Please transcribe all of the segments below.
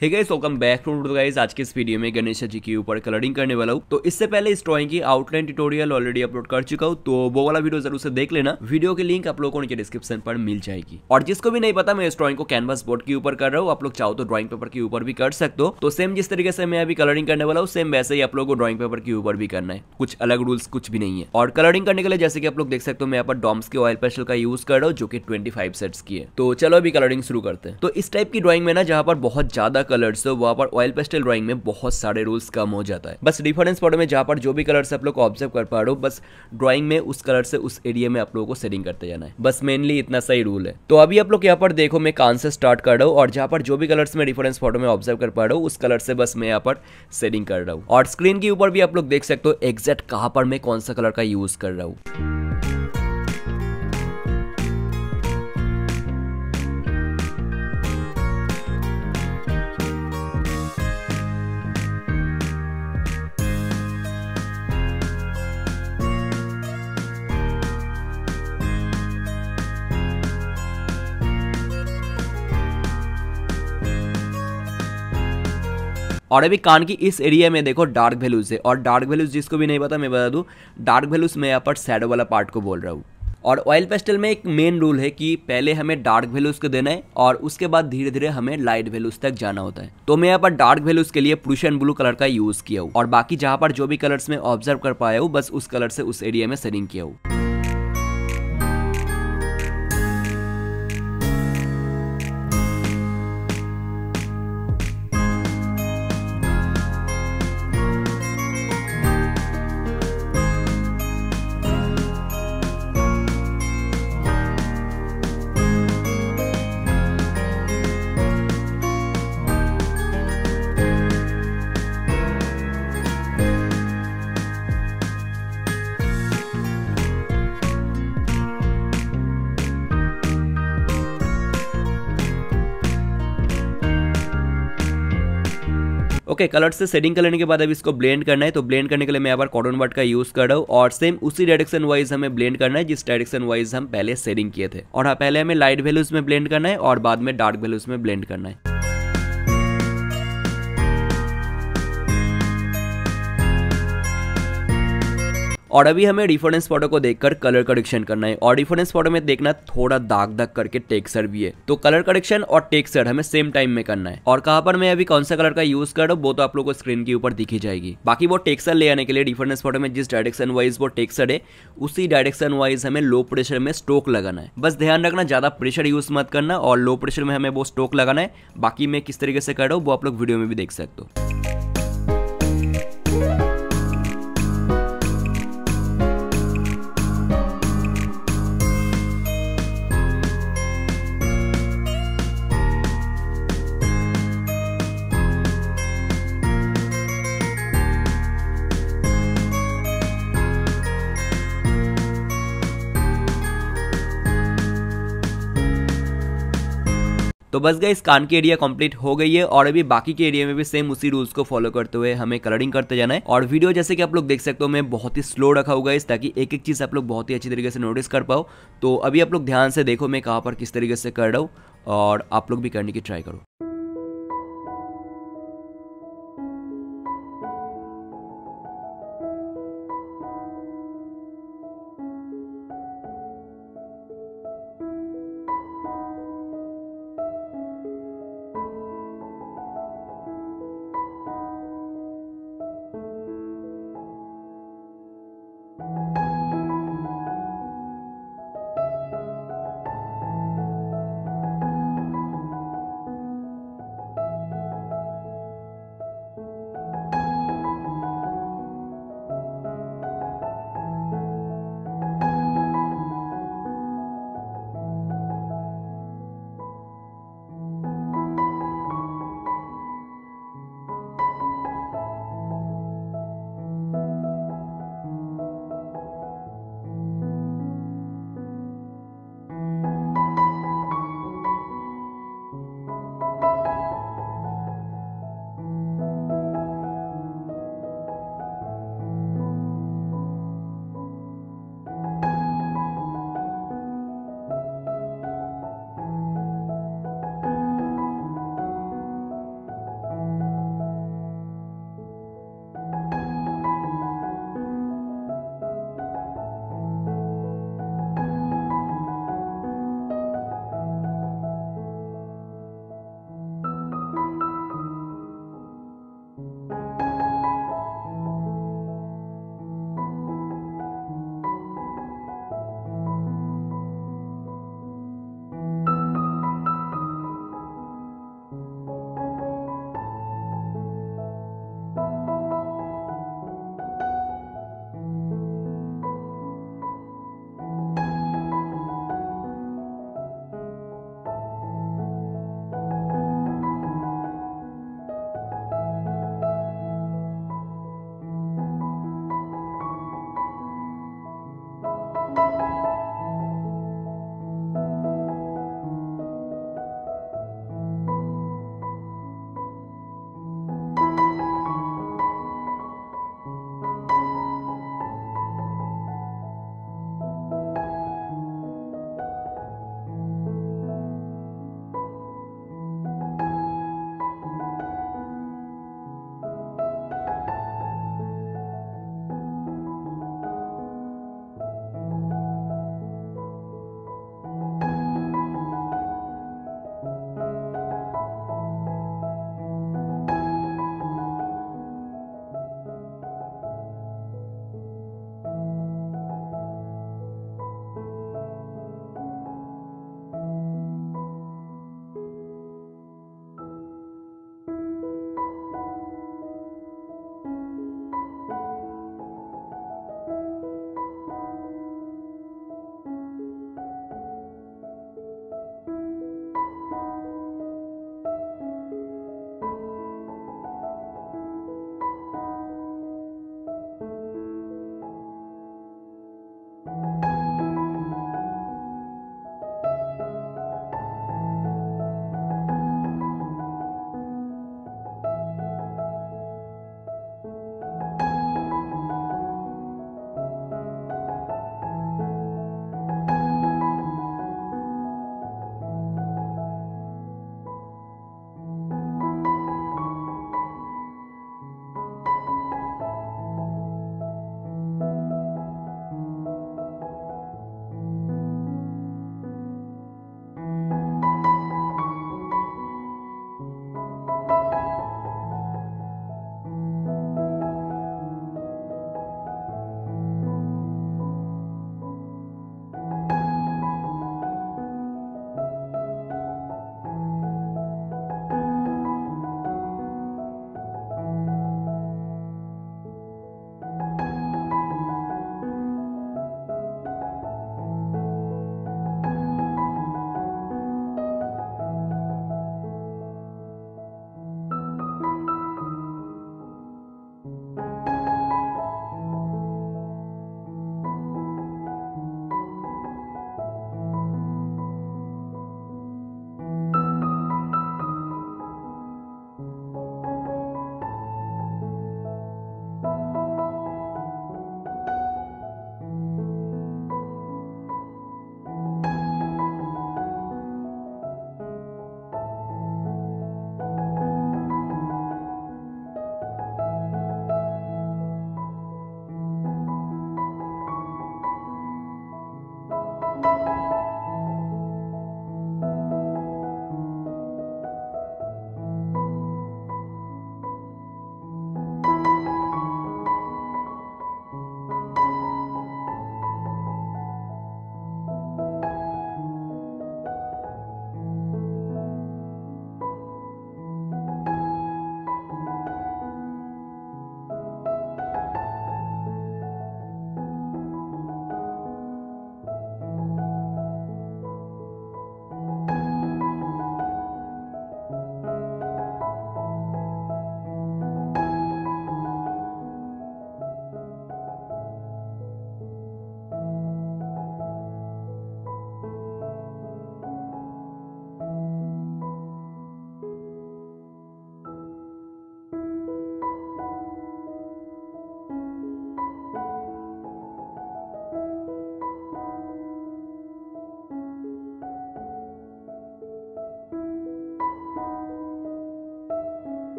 Hey guys, welcome back to guys. आज के इस वीडियो में गणेश जी के ऊपर कलरिंग करने वाला हूँ। तो इससे पहले इस ड्राइंग की आउटलाइन ट्यूटोरियल ऑलरेडी अपलोड कर चुका हूँ, तो वो वाला वीडियो जरूर से देख लेना। वीडियो की लिंक आप लोगों को नीचे डिस्क्रिप्शन पर मिल जाएगी। और जिसको भी नहीं पता, मैं इस ड्राइंग को कैनवास बोर्ड के ऊपर कर रहा हूँ। आप लोग चाहो तो ड्राइंग पेपर के ऊपर भी कर सकते हो। तो सेम जिस तरीके से मैं अभी कलरिंग करने वाला हूँ, सेम वैसे ही आप लोगों को ड्राइंग पेपर के ऊपर भी करना है। कुछ अलग रूल्स कुछ भी नहीं है। और कलरिंग करने के लिए जैसे कि आप लोग देख सकते हो, मैं यहाँ पर डॉम्स के ऑयल पेस्टल का यूज कर रहा हूँ, जो कि 25 सेट्स की है। तो चलो अभी कलरिंग शुरू करते हैं। तो इस टाइप की ड्राइंग में ना, जहाँ पर बहुत ज्यादा कलर्स हो, वहाँ पर ऑयल पेस्टल ड्राइंग में बहुत सारे रूल्स कम हो जाता है। बस डिफरेंस फोटो में जहां पर जो भी कलर्स आप लोग को ऑब्जर्व कर पा रहे हो, बस ड्राइंग में उस कलर से उस एरिया में आप लोगों को सेटिंग करते जाना है। बस मेनली इतना सही रूल है। तो अभी आप लोग यहाँ पर देखो, मैं कान से स्टार्ट कर रहा हूँ और जहां पर जो भी कलर्स में डिफरेंस फोटो में ऑब्जर्व कर पा रहा हूँ, उस कलर से बस मैं यहाँ पर सेटिंग कर रहा हूँ। और स्क्रीन के ऊपर भी आप लोग देख सकते हो एग्जैक्ट कहां पर मैं कौन सा कलर का यूज कर रहा हूँ। और अभी कान की इस एरिया में देखो डार्क वैल्यूज है। और डार्क वैल्यूज जिसको भी नहीं पता मैं बता दूं, डार्क वैल्यूज में यहाँ पर शैडो वाला पार्ट को बोल रहा हूँ। और ऑयल पेस्टल में एक मेन रूल है कि पहले हमें डार्क वैल्यूज को देना है और उसके बाद धीरे धीरे हमें लाइट वैल्यूज तक जाना होता है। तो मैं यहाँ पर डार्क वैल्यूज के लिए प्रूशियन ब्लू कलर का यूज किया हूँ। और बाकी जहां पर जो भी कलर्स में ऑब्जर्व कर पाया हूँ, बस उस कलर से उस एरिया में सेटिंग किया हूँ। ओके, कलर से सेटिंग कर लेने के बाद अब इसको ब्लेंड करना है। तो ब्लेंड करने के लिए मैं यहाँ पर कॉटन बड का यूज कर रहा हूँ और सेम उसी डायरेक्शन वाइज हमें ब्लेंड करना है जिस डायरेक्शन वाइज हम पहले सेटिंग किए थे। और हाँ, पहले हमें लाइट वैल्यूज में ब्लेंड करना है और बाद में डार्क वैल्यूज में ब्लेंड करना है। और अभी हमें डिफरेंस फोटो को देखकर कलर करेक्शन करना है। और डिफरेंस फोटो में देखना थोड़ा दाग दाग करके टेक्सचर भी है। तो कलर करेक्शन और टेक्सचर हमें सेम टाइम में करना है। और कहां पर मैं अभी कौन सा कलर का यूज कर रहा हूं, वो तो आप लोगों को स्क्रीन के ऊपर दिखी जाएगी। बाकी वो टेक्सचर ले आने के लिए डिफरेंस फोटो में जिस डायरेक्शन वाइज वो टेक्सचर है, उसी डायरेक्शन वाइज हमें लो प्रेशर में स्ट्रोक लगाना है। बस ध्यान रखना, ज्यादा प्रेशर यूज मत करना और लो प्रेशर में हमें वो स्ट्रोक लगाना है। बाकी मैं किस तरीके से कर रहा हूँ वो आप लोग वीडियो में भी देख सकते हो। तो बस गाइस, कान की एरिया कंप्लीट हो गई है और अभी बाकी के एरिया में भी सेम उसी रूल्स को फॉलो करते हुए हमें कलरिंग करते जाना है। और वीडियो जैसे कि आप लोग देख सकते हो, मैं बहुत ही स्लो रखा होगा इस, ताकि एक एक चीज आप लोग बहुत ही अच्छी तरीके से नोटिस कर पाओ। तो अभी आप लोग ध्यान से देखो मैं कहाँ पर किस तरीके से कर रहा हूँ और आप लोग भी करने की ट्राई करो।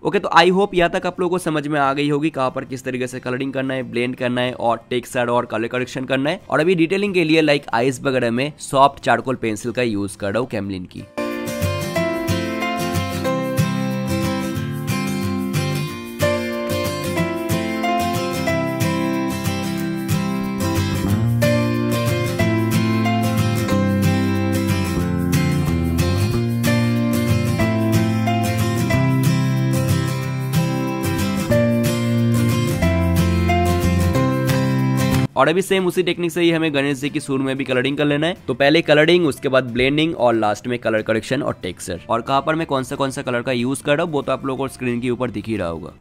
ओके, तो आई होप यहाँ तक आप लोगों को समझ में आ गई होगी कहाँ पर किस तरीके से कलरिंग करना है, ब्लेंड करना है और टेक्सचर और कलर करेक्शन करना है। और अभी डिटेलिंग के लिए लाइक आइस वगैरह में सॉफ्ट चारकोल पेंसिल का यूज कर रहा हूँ कैमलिन की। और अभी सेम उसी टेक्निक से ही हमें गणेश जी की सूर में भी कलरिंग कर लेना है। तो पहले कलरिंग, उसके बाद ब्लेंडिंग और लास्ट में कलर करेक्शन और टेक्सचर। और कहाँ पर मैं कौन सा कलर का यूज कर रहा हूँ वो तो आप लोगों को स्क्रीन के ऊपर दिख ही रहा होगा।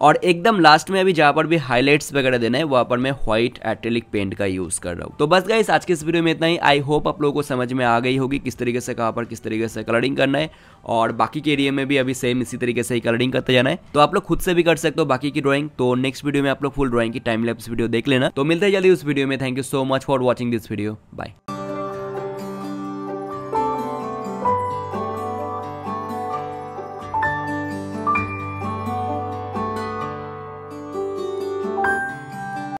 और एकदम लास्ट में अभी जहाँ पर भी हाईलाइट्स वगैरह देना है वहाँ पर मैं व्हाइट एक्रेलिक पेंट का यूज कर रहा हूँ। तो बस गाइस आज के इस वीडियो में इतना ही। आई होप आप लोगों को समझ में आ गई होगी किस तरीके से कहाँ पर किस तरीके से कलरिंग करना है, और बाकी के एरिया में भी अभी सेम इसी तरीके से ही कलरिंग करते जाना है। तो आप लोग खुद से भी कर सकते हो बाकी की ड्राइंग। तो नेक्स्ट वीडियो में आप लोग फुल ड्राइंग की टाइम लैप्स वीडियो देख लेना। तो मिलते हैं जल्दी उस वीडियो में। Thank you so much for watching this video. Bye.